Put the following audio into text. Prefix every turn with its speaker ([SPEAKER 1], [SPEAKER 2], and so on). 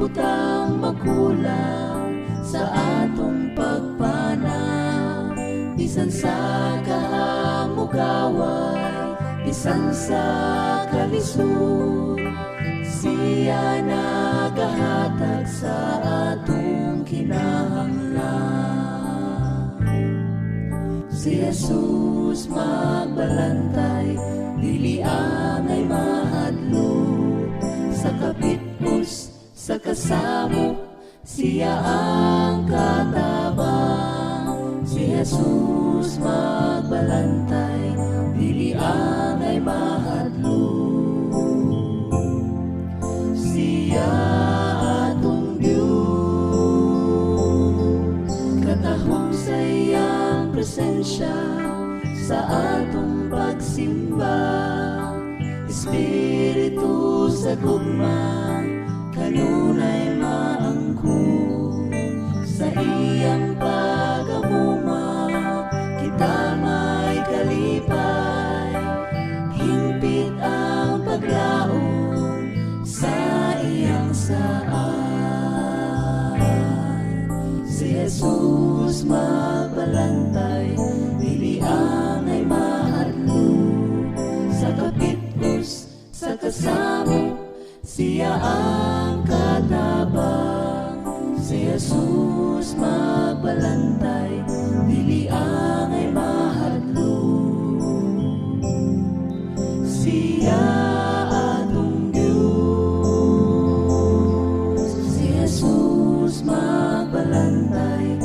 [SPEAKER 1] butang makulang sa atong pagpana. Bisan sa kahamugaway, bisan sa kalisod, siya nagahatag sa atong kinahanglan. Si Jesus magbalantay, dili angay mahadlok. Sa kapitpos, sa kasamo, siya ang katabang. Si Jesus magbalantay, dili angay mahadlok. Siya atong Diyos, katahom sa iyang presensya sa atong pagsimba. Espiritu sa gugma, kanunay maangkon sa iyang pag-amuma. Kita may kalipay, hingpit ang paglaom sa iyang saan. Si Jesus magbalantay, dili angay mahadlok. Sa kapitpos, sa kasamo, siya ang katabang. Si Jesus magbalantay, dili angay mahadlok. Siya atong Diyos. Si Jesus magbalantay,